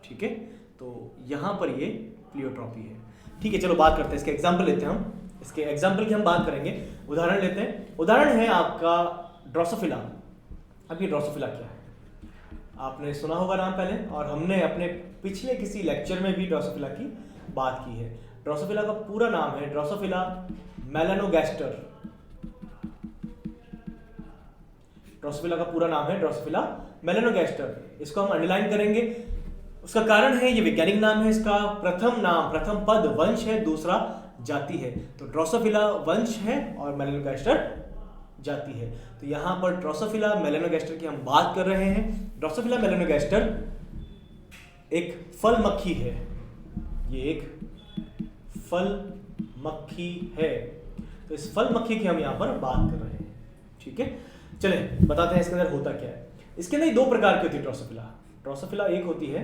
ठीक है, तो यहां पर ये प्लियोट्रॉपी है। ठीक है, चलो बात करते हैं, इसके एग्जाम्पल लेते हैं हम। इसके एग्जाम्पल की हम बात करेंगे, उदाहरण लेते हैं। उदाहरण है आपका ड्रोसोफिला। अब ये ड्रोसोफिला क्या है? आपने सुना होगा नाम पहले, और हमने अपने पिछले किसी लेक्चर में भी ड्रोसोफिला की बात की है। ड्रोसोफिला का पूरा नाम है ड्रोसोफिला मेलानोगैस्टर। ड्रोसोफिला का पूरा नाम है ड्रोसोफिला मेलानोगैस्टर। इसको हम अंडरलाइन करेंगे। उसका कारण है, ये वैज्ञानिक नाम है, इसका प्रथम नाम, प्रथम पद वंश है, दूसरा जाति है। तो ड्रोसोफिला वंश है और मेलानोगैस्टर जाति है। तो यहां पर ड्रोसोफिला मेलानोगैस्टर की हम बात कर रहे हैं। ड्रोसोफिला मेलानोगैस्टर एक फल मक्खी है, ये एक फल मक्खी है। तो इस फल मक्खी की हम यहां पर बात कर रहे हैं। ठीक है, चले बताते हैं इसके अंदर होता क्या है। इसके अंदर दो प्रकार की होती है ड्रोसोफिला। ड्रोसोफिला एक होती है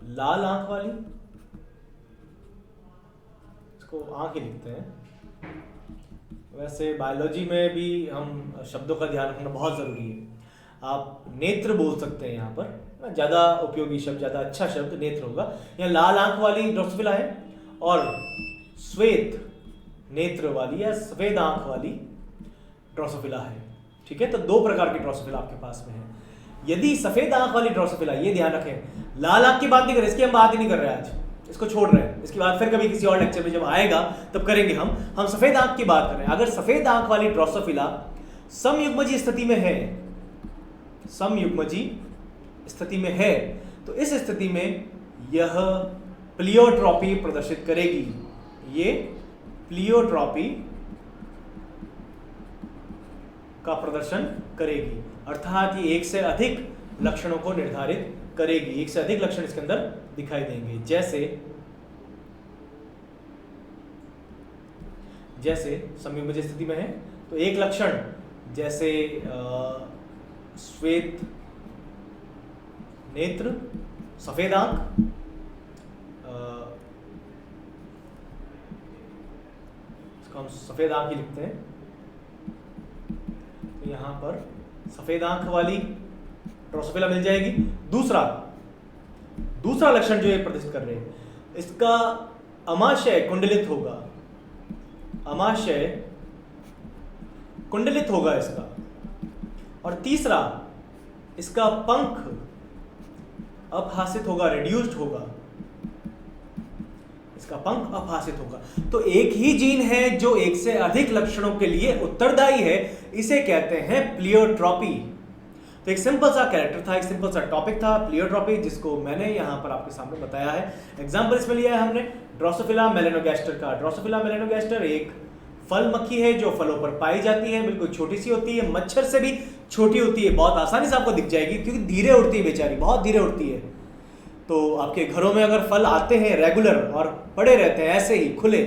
लाल आंख वाली, इसको आंख ही लिखते हैं। वैसे बायोलॉजी में भी हम शब्दों का ध्यान रखना बहुत जरूरी है। आप नेत्र बोल सकते हैं, यहाँ पर ज्यादा उपयोगी शब्द, ज्यादा अच्छा शब्द नेत्र होगा। यहाँ लाल आंख वाली ड्रोसोफिला है और श्वेत नेत्र वाली या सफेद आंख वाली ड्रोसोफिला है। ठीक है, तो दो प्रकार की ड्रोसोफिला आपके पास में है। यदि सफेद आंख वाली ड्रोसोफिला, ये ध्यान रखें, लाल आंख की बात नहीं कर रहे, इसकी हम बात ही नहीं कर रहे आज, इसको छोड़ रहे हैं। इसकी बात फिर कभी किसी और लेक्चर में जब आएगा तब करेंगे हम सफेद आंख की बात कर रहे हैं। अगर सफेद आंख वाली ड्रोसोफिला समयुग्मजी स्थिति में है, समयुग्मजी स्थिति में है, तो इस स्थिति में यह प्लियोट्रॉपी प्रदर्शित करेगी। ये प्लियोट्रॉपी का प्रदर्शन करेगी, अर्थात ये एक से अधिक लक्षणों को निर्धारित करेगी। एक से अधिक लक्षण इसके अंदर दिखाई देंगे, जैसे समयुग्मज स्थिति में है तो एक लक्षण जैसे श्वेत नेत्र, सफेद आंख, इसको हम सफेद आंख ही लिखते हैं, तो यहां पर सफेद आंख वाली ड्रोसोफिला मिल जाएगी। दूसरा लक्षण जो ये प्रदर्शित कर रहे हैं, इसका अमाशय कुंडलित होगा, अमाशय कुंडलित होगा इसका। और तीसरा, इसका पंख अपहासित होगा, रिड्यूस्ड होगा, इसका पंख अपहासित होगा। तो एक ही जीन है जो एक से अधिक लक्षणों के लिए उत्तरदायी है, इसे कहते हैं प्लियोट्रॉपी। तो एक सिंपल सा कैरेक्टर था, एक सिंपल सा टॉपिक था प्लियोट्रॉपी, जिसको मैंने यहां पर आपके सामने बताया है। एग्जांपल इसमें लिया है हमने ड्रोसोफिला मेलानोगैस्टर का। ड्रोसोफिला मेलानोगैस्टर एक फल मक्खी है जो फलों पर पाई जाती है, बिल्कुल छोटी सी होती है, मच्छर से भी छोटी होती है, बहुत आसानी से आपको दिख जाएगी क्योंकि धीरे उड़ती है बेचारी, बहुत धीरे उड़ती है। तो आपके घरों में अगर फल आते हैं रेगुलर और पड़े रहते हैं ऐसे ही खुले,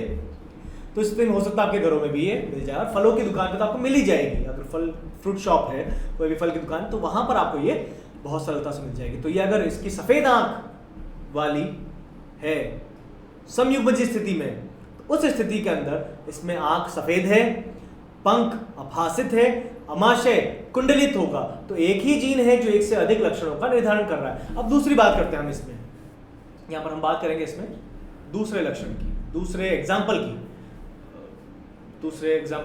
तो इस दिन हो सकता है आपके घरों में भी ये मिल जाए। और फलों की दुकान पे तो आपको मिल ही जाएगी, अगर फल फ्रूट शॉप है, कोई भी फल की दुकान, तो वहां पर आपको ये बहुत सरलता से मिल जाएगी। तो ये अगर इसकी सफेद आंख वाली है समयुग्मज स्थिति में, तो उस स्थिति के अंदर इसमें आंख सफेद है, पंख अपहासित है, अमाशय कुंडलित होगा। तो एक ही जीन है जो एक से अधिक लक्षणों का निर्धारण कर रहा है। अब दूसरी बात करते हैं हम इसमें, यहां पर हम बात करेंगे इसमें दूसरे लक्षण की, दूसरे एग्जाम्पल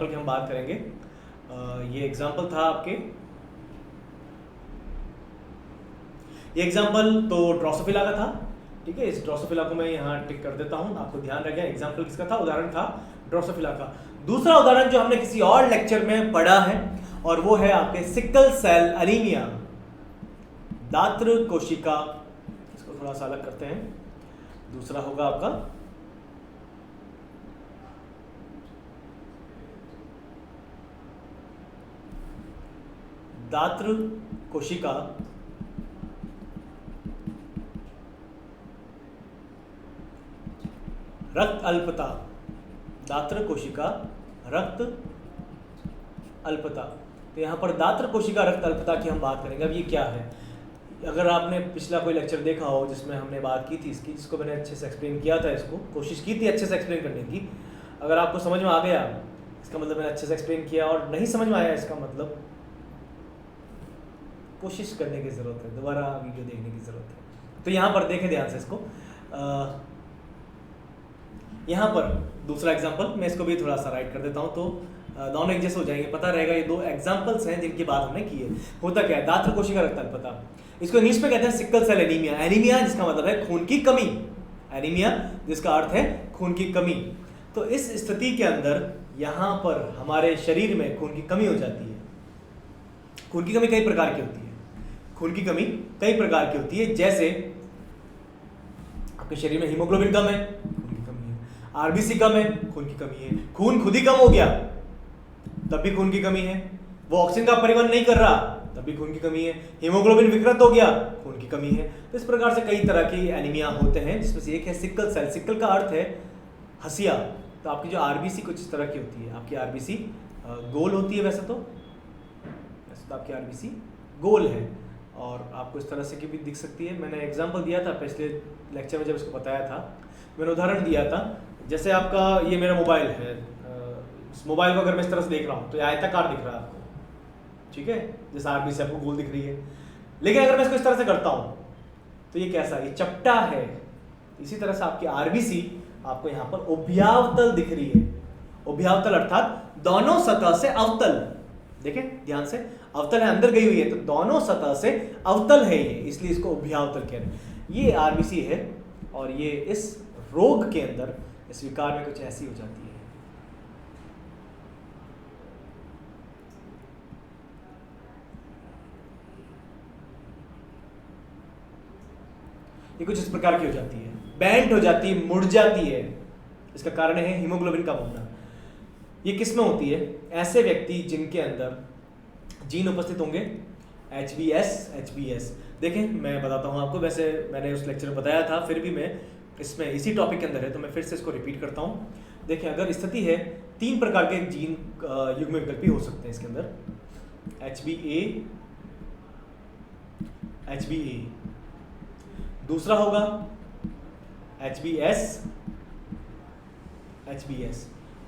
की हम बात करेंगे। ये एग्जाम्पल था आपके, ये एग्जाम्पल तो ड्रोसोफिला का था, ठीक है। इस ड्रोसोफिला को मैं यहाँ टिक कर देता हूँ, आपको ध्यान रखें एग्जाम्पल किसका था, उदाहरण था ड्रोसोफिला का। दूसरा उदाहरण जो हमने किसी और लेक्चर में पढ़ा है, और वो है आपके सिकल सेल एनीमिया, दात्र कोशिका, इसको थोड़ा सा अलग करते हैं। दूसरा होगा आपका दात्र कोशिका रक्त अल्पता, दात्र कोशिका रक्त अल्पता। तो यहाँ पर दात्र कोशिका रक्त अल्पता की हम बात करेंगे। अब ये क्या है, अगर आपने पिछला कोई लेक्चर देखा हो जिसमें हमने बात की थी इसकी, जिसको मैंने अच्छे से एक्सप्लेन किया था, इसको कोशिश की थी अच्छे से एक्सप्लेन करने की, अगर आपको समझ में आ गया इसका मतलब मैंने अच्छे से एक्सप्लेन किया, और नहीं समझ में आया इसका मतलब कोशिश करने की ज़रूरत है, दोबारा वीडियो देखने की ज़रूरत है। तो यहाँ पर देखें ध्यान से इसको, यहाँ पर दूसरा एग्जाम्पल, मैं इसको भी थोड़ा सा राइट कर देता हूँ तो दोनों एक जैसे हो जाएंगे, पता रहेगा ये दो एग्जाम्पल्स हैं जिनकी बात हमने की है। होता क्या है, दात्र कोशिका रक्त अल्पता, इसको इंग्लिश में कहते हैं सिकल सेल एनीमिया। एनीमिया जिसका मतलब है खून की कमी, एनीमिया जिसका अर्थ है खून की कमी। तो इस स्थिति के अंदर यहाँ पर हमारे शरीर में खून की कमी हो जाती है। खून की कमी कई प्रकार की होती है, खून की कमी कई प्रकार की होती है, जैसे आपके शरीर में हीमोग्लोबिन कम है, खून की कमी है, आरबीसी कम है, खून की कमी है, खून खुद ही कम हो गया तब भी खून की कमी है, वो ऑक्सीजन का परिवहन नहीं कर रहा तब भी खून की कमी है, हीमोग्लोबिन विकृत हो गया, खून की कमी है। तो इस प्रकार से कई तरह की एनीमिया होते हैं, जिसमें से एक है सिकल सेल। सिकल का अर्थ है हसिया। तो आपकी जो आरबीसी कुछ इस तरह की होती है, आपकी आरबीसी गोल होती है, वैसे तो आपकी आरबीसी गोल है और आपको इस तरह से की भी दिख सकती है। मैंने एग्जांपल दिया था पिछले लेक्चर में जब इसको बताया था, मैंने उदाहरण दिया था, जैसे आपका ये मेरा मोबाइल है, इस मोबाइल को अगर मैं इस तरह से देख रहा हूँ तो ये आयताकार दिख रहा है आपको, ठीक है, जैसे आरबीसी आपको गोल दिख रही है। लेकिन अगर मैं इसको इस तरह से करता हूँ तो ये कैसा, ये चपटा है। इसी तरह से आपकी आरबीसी आपको यहाँ पर उभयावतल दिख रही है। उभयावतल अर्थात दोनों सतह से अवतल, देखें ध्यान से, अवतल है, अंदर गई हुई है, तो दोनों सतह से अवतल है ये, इसलिए इसको उभयावतल कह रहे हैं। ये आरबीसी है और ये इस रोग के अंदर, इस विकार में कुछ ऐसी हो जाती है। ये कुछ इस प्रकार की हो जाती है, बेंट हो जाती है, मुड़ जाती है। इसका कारण है हीमोग्लोबिन कम होना। ये किस में होती है? ऐसे व्यक्ति जिनके अंदर जीन उपस्थित होंगे HbS। देखें मैं बताता हूँ आपको, वैसे मैंने उस लेक्चर में बताया था, फिर भी मैं इसमें इसी टॉपिक के अंदर है तो मैं फिर से इसको रिपीट करता हूँ। देखें अगर स्थिति है, 3 प्रकार के जीन युग्म विकल्पी हो सकते हैं इसके अंदर, HbA, दूसरा होगा HbS,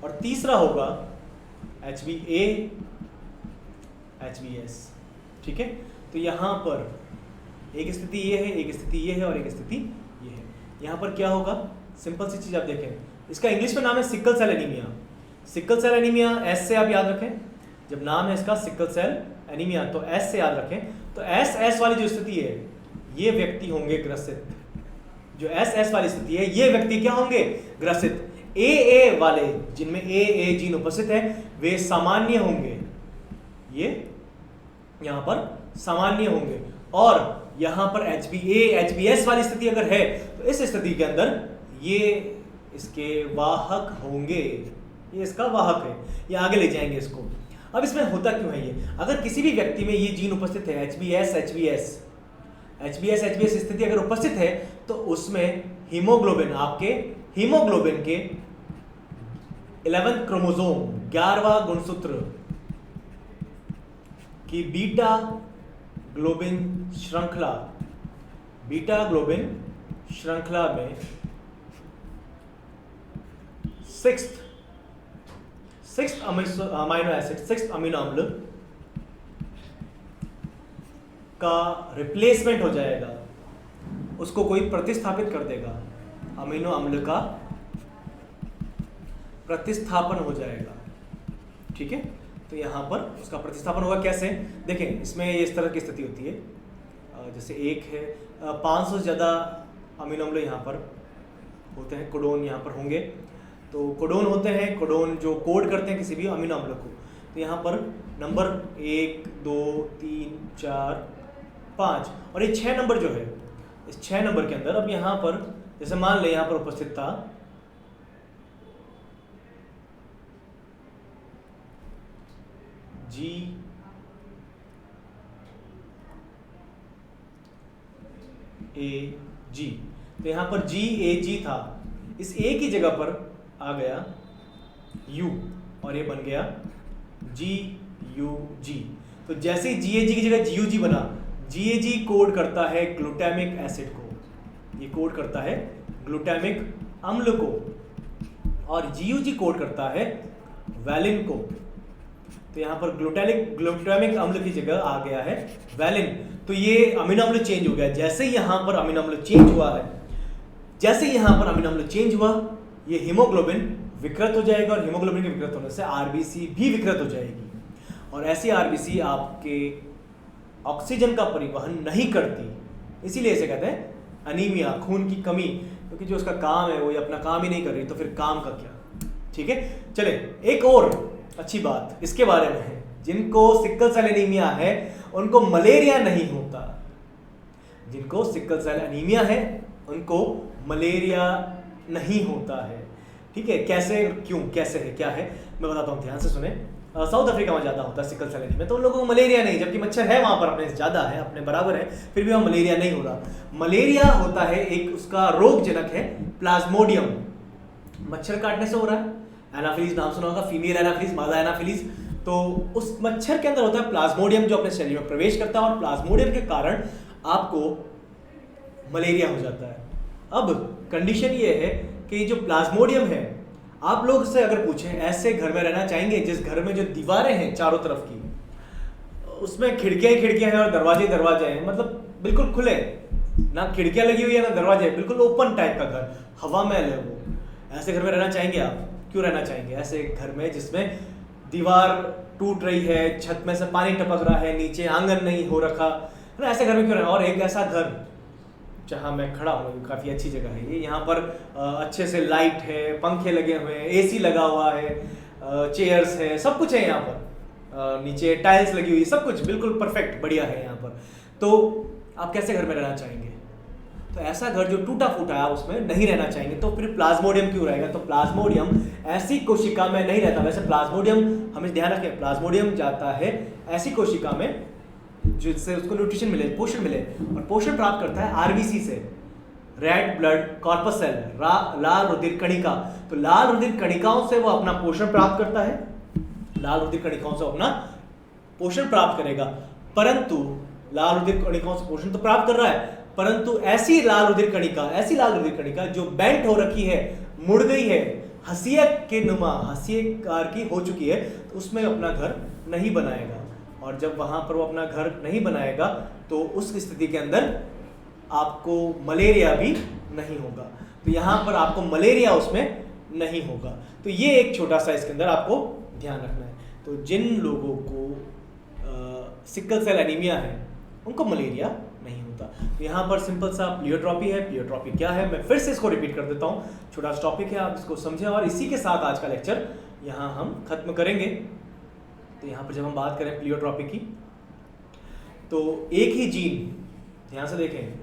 और तीसरा होगा HbA, HbS। ठीक है, तो यहाँ पर एक स्थिति ये है, एक स्थिति ये है और एक स्थिति ये है। यहाँ पर क्या होगा, सिंपल सी चीज आप देखें, इसका इंग्लिश में नाम है sickle cell anaemia. Sickle cell anaemia S से आप याद रखें, जब नाम है इसका सिकल सेल एनीमिया तो एस से याद रखें। तो एस वाली जो स्थिति है ये व्यक्ति होंगे ग्रसित, जो एस वाली स्थिति है ये व्यक्ति क्या होंगे? ग्रसित। ए वाले जिनमें ए जीन उपस्थित है वे सामान्य होंगे, ये यहां पर सामान्य होंगे। और यहां पर HbA HbS वाली स्थिति अगर है तो इस स्थिति के अंदर ये इसके वाहक होंगे, ये इसका वाहक है, ये आगे ले जाएंगे इसको। अब इसमें होता क्यों है ये? अगर किसी भी व्यक्ति में ये जीन उपस्थित है HbS HbS स्थिति अगर उपस्थित है तो उसमें हीमोग्लोबिन, आपके हीमोग्लोबिन के 11th क्रोमोसोम 11वां गुणसूत्र की बीटा ग्लोबिन श्रृंखला में 6th amino acid, 6th amino अम्ल का रिप्लेसमेंट हो जाएगा, उसको कोई प्रतिस्थापित कर देगा, अमीनो अम्ल का प्रतिस्थापन हो जाएगा। ठीक है, तो यहाँ पर उसका प्रतिस्थापन होगा कैसे? देखें इसमें इस तरह की स्थिति होती है, जैसे एक है 500 से ज़्यादा अमीनो अम्ल यहाँ पर होते हैं, कोडोन यहाँ पर होंगे, तो कोडोन होते हैं, कोडोन जो कोड करते हैं किसी भी अमीनो अम्ल को। तो यहाँ पर नंबर 1 2 3 4 5 और ये 6 नंबर जो है, इस 6 नंबर के अंदर अब यहाँ पर जैसे मान ले यहाँ पर उपस्थित था GAG, तो यहाँ पर GAG था, इस A की जगह पर आ गया U और ये बन गया GUG। तो जैसे ही GAG की जगह GUG बना, GAG कोड करता है ग्लूटामिक एसिड को, ये कोड करता है ग्लूटामिक अम्ल को, और GUG कोड करता है वैलिन को। तो यहाँ पर ग्लूटामिक अम्ल की जगह आ गया है वैलिन। तो ये अमीनो अम्ल चेंज हो गया। जैसे यहाँ पर अमीनो अम्ल चेंज हुआ है, जैसे यहाँ पर अमीनो अम्ल चेंज हुआ, ये हीमोग्लोबिन विकृत हो जाएगा और हीमोग्लोबिन के विकृत होने से आरबीसी भी विकृत हो जाएगी, और ऐसी आरबीसी आपके ऑक्सीजन का परिवहन नहीं करती, इसीलिए इसे कहते हैं अनीमिया, खून की कमी, क्योंकि जो उसका काम है वो ये अपना काम ही नहीं कर रही, तो फिर काम का क्या। ठीक है, चले एक और अच्छी बात इसके बारे में है, जिनको सिकल सेल एनीमिया है उनको मलेरिया नहीं होता, जिनको सिकल सेल एनीमिया है उनको मलेरिया नहीं होता है। ठीक है, कैसे, क्यों, कैसे है, क्या है, मैं बताता हूँ, ध्यान से सुने। साउथ अफ्रीका में ज़्यादा होता है सिकल सेल एनीमिया, तो उन लोगों को मलेरिया नहीं, जबकि मच्छर है वहाँ पर अपने ज़्यादा है, अपने बराबर है, फिर भी वहाँ मलेरिया नहीं हो रहा। मलेरिया होता है एक, उसका रोगजनक है प्लाज्मोडियम, मच्छर काटने से हो रहा है। एनाफिलीज नाम सुना होगा, फीमेल एनाफिलीज, मादा एनाफिलीज। तो उस मच्छर के अंदर होता है प्लाज्मोडियम जो अपने शरीर में प्रवेश करता है, और प्लाज्मोडियम के कारण आपको मलेरिया हो जाता है। अब कंडीशन ये है कि जो प्लाज्मोडियम है, आप लोग से अगर पूछें ऐसे घर में रहना चाहेंगे जिस घर में जो दीवारें हैं चारों तरफ की, उसमें खिड़कियां हैं और दरवाजे हैं, मतलब बिल्कुल खुले, ना खिड़कियां लगी हुई है ना दरवाजे, बिल्कुल ओपन टाइप का घर, हवा महल है वो, ऐसे घर में रहना चाहेंगे आप? क्यों रहना चाहेंगे ऐसे घर में जिसमें दीवार टूट रही है, छत में से पानी टपक रहा है, नीचे आंगन नहीं हो रखा है ना, ऐसे घर में क्यों रहना। और एक ऐसा घर जहाँ मैं खड़ा हूँ, काफ़ी अच्छी जगह है ये, यहाँ पर अच्छे से लाइट है, पंखे लगे हुए हैं, एसी लगा हुआ है, चेयर्स है, सब कुछ है यहाँ पर, नीचे टाइल्स लगी हुई, सब कुछ बिल्कुल परफेक्ट बढ़िया है यहाँ पर। तो आप कैसे घर में रहना चाहेंगे? तो ऐसा घर जो टूटा फूटा है उसमें नहीं रहना चाहेंगे। तो फिर प्लाज्मोडियम क्यों रहेगा? तो प्लाज्मोडियम ऐसी कोशिका में नहीं रहता। वैसे प्लाज्मोडियम हमें ध्यान रखें, प्लाज्मोडियम जाता है ऐसी कोशिका में जिससे उसको न्यूट्रिशन मिले, पोषण मिले, और पोषण प्राप्त करता है आरबीसी से, रेड ब्लड कॉर्पस सेल, लाल रुधिर कणिका। तो लाल रुधिर कणिकाओं से वो अपना पोषण प्राप्त करता है, लाल रुधिर कणिकाओं से अपना पोषण प्राप्त करेगा। परंतु लाल रुधिर कणिकाओं से पोषण तो प्राप्त कर रहा है, परंतु ऐसी लाल रुधिर कणिका जो बेंट हो रखी है, मुड़ गई है, हंसिया के नुमा, हंसियाकार की हो चुकी है, तो उसमें अपना घर नहीं बनाएगा। और जब वहां पर वो अपना घर नहीं बनाएगा तो उस स्थिति के अंदर आपको मलेरिया भी नहीं होगा। तो यहाँ पर आपको मलेरिया उसमें नहीं होगा। तो ये एक छोटा सा इसके अंदर आपको ध्यान रखना है। तो जिन लोगों को सिकल सेल एनीमिया है उनको मलेरिया नहीं होता। तो यहाँ पर सिंपल सा प्लियोट्रॉपी है। प्लियोट्रॉपी क्या है मैं फिर से इसको रिपीट कर देता हूँ, छोटा सा टॉपिक है, आप इसको समझें। और इसी के साथ आज का लेक्चर यहाँ हम खत्म करेंगे। तो यहाँ पर जब हम बात करें प्लियोट्रॉपी की, तो एक ही जीन, ध्यान से देखें,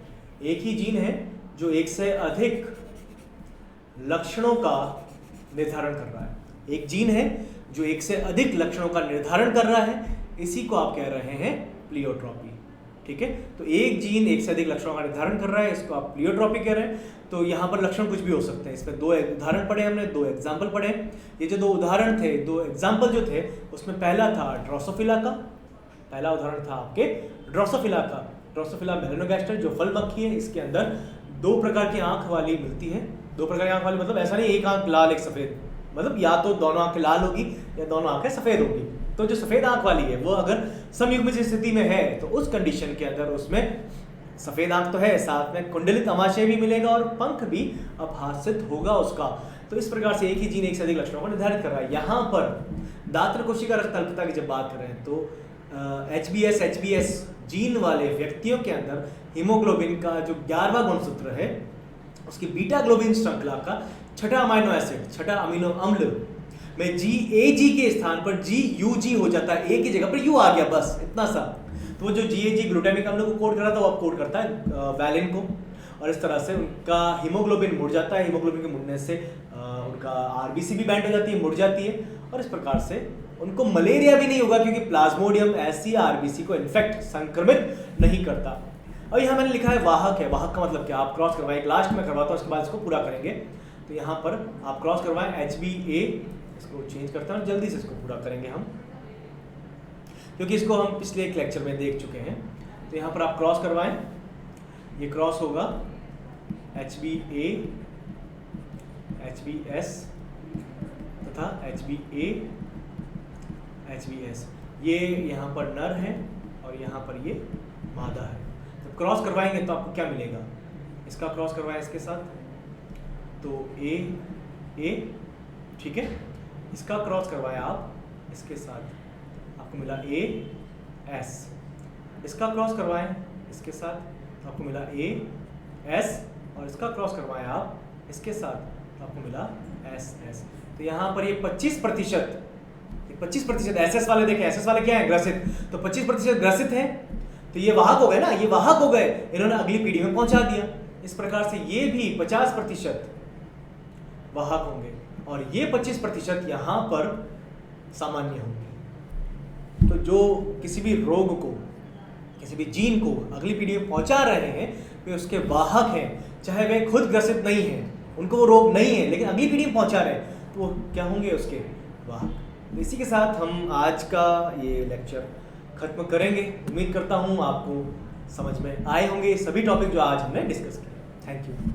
एक ही जीन है जो एक से अधिक लक्षणों का निर्धारण कर रहा है। एक जीन है जो एक से अधिक लक्षणों का निर्धारण कर रहा है, इसी को आप कह रहे हैं प्लियोट्रॉपी। ठीक है, तो एक जीन एक से अधिक लक्षणों का निर्धारण कर रहा है, इसको आप प्लियोट्रॉपी कह रहे हैं। तो यहाँ पर लक्षण कुछ भी हो सकते हैं। इसमें दो उदाहरण पढ़े हमने, दो एग्जाम्पल पढ़े। ये जो दो उदाहरण थे, दो एग्जाम्पल जो थे, उसमें पहला था ड्रोसोफिला का, पहला उदाहरण था आपके ड्रोसोफिला का। ड्रोसोफिला मेलानोगैस्टर जो फल मक्खी है, इसके अंदर दो प्रकार की आंख वाली मिलती है। दो प्रकार की आंख वाली मतलब ऐसा नहीं एक आंख लाल एक सफेद, मतलब या तो दोनों आंखें लाल होगी या दोनों आंखें सफेद होगी। तो जो सफेद आंख वाली है वो अगर समयुग्मित स्थिति में है तो उस कंडीशन के अंदर उसमें सफेद आंख तो है, साथ में कुंडलित अमाशय भी मिलेगा और पंख भी अपहासित होगा उसका। तो इस प्रकार से एक ही जीन एक से अधिक लक्षणों को निर्धारित कर रहा है। यहाँ पर दात्र कोशिका रक्त अल्पता की जब बात कर रहे हैं तो HbS जीन वाले व्यक्तियों के अंदर हीमोग्लोबिन का जो 11वां गुणसूत्र है उसकी बीटा ग्लोबिन श्रृंखला का छठा अमीनो एसिड, छठा अमीनो अम्ल में GAG के स्थान पर GUG हो जाता है, ए की जगह पर यू आ गया, बस इतना सा। तो वो जो GAG ग्लूटामिक अम्ल को कोड कर रहा था वो अब कोड करता है वैलिन को, और इस तरह से उनका हीमोग्लोबिन मुड़ जाता है। हीमोग्लोबिन के मुड़ने से उनका आरबीसी भी बैंड हो जाती है, मुड़ जाती है, और इस प्रकार से उनको मलेरिया भी नहीं होगा क्योंकि प्लाज्मोडियम ऐसी आरबीसी को इन्फेक्ट संक्रमित नहीं करता। और यहाँ मैंने लिखा है वाहक है। वाहक का मतलब क्या? आप क्रॉस करवाएं, लास्ट में करवाता हूँ, उसके बाद इसको पूरा करेंगे। तो यहाँ पर आप क्रॉस करवाएं HbA, इसको चेंज करते हैं और जल्दी से इसको पूरा करेंगे हम, क्योंकि इसको हम पिछले एक लेक्चर में देख चुके हैं। तो यहाँ पर आप क्रॉस करवाएं, ये क्रॉस होगा HbA, HbS तथा HbA, HbS। ये यहाँ पर नर है और यहाँ पर ये मादा है। जब क्रॉस करवाएंगे तो आपको क्या मिलेगा? इसका क्रॉस करवाएं इसके साथ तो A, ठीक है। इसका क्रॉस करवाया आप इसके साथ, आपको मिला AS। इसका क्रॉस करवाएं इसके साथ तो आपको मिला AS, और इसका क्रॉस करवाएं आप इसके साथ तो आपको मिला SS। तो यहाँ पर ये 25%, 25% SS वाले देखें, SS वाले क्या है? ग्रसित। तो 25% ग्रसित है, तो ये वाहक हो गए ना, ये वाहक हो गए, इन्होंने अगली पीढ़ी में पहुंचा दिया। इस प्रकार से ये भी 50% वाहक होंगे और ये 25% यहाँ पर सामान्य होंगे। तो जो किसी भी रोग को, किसी भी जीन को अगली पीढ़ी में पहुंचा रहे हैं वे उसके वाहक हैं, चाहे वे खुद ग्रसित नहीं हैं, उनको वो रोग नहीं है, लेकिन अगली पीढ़ी में पहुंचा रहे हैं तो वो क्या होंगे? उसके वाहक। तो इसी के साथ हम आज का ये लेक्चर खत्म करेंगे। उम्मीद करता हूँ आपको समझ में आए होंगे सभी टॉपिक जो आज हमने डिस्कस किए। Thank you.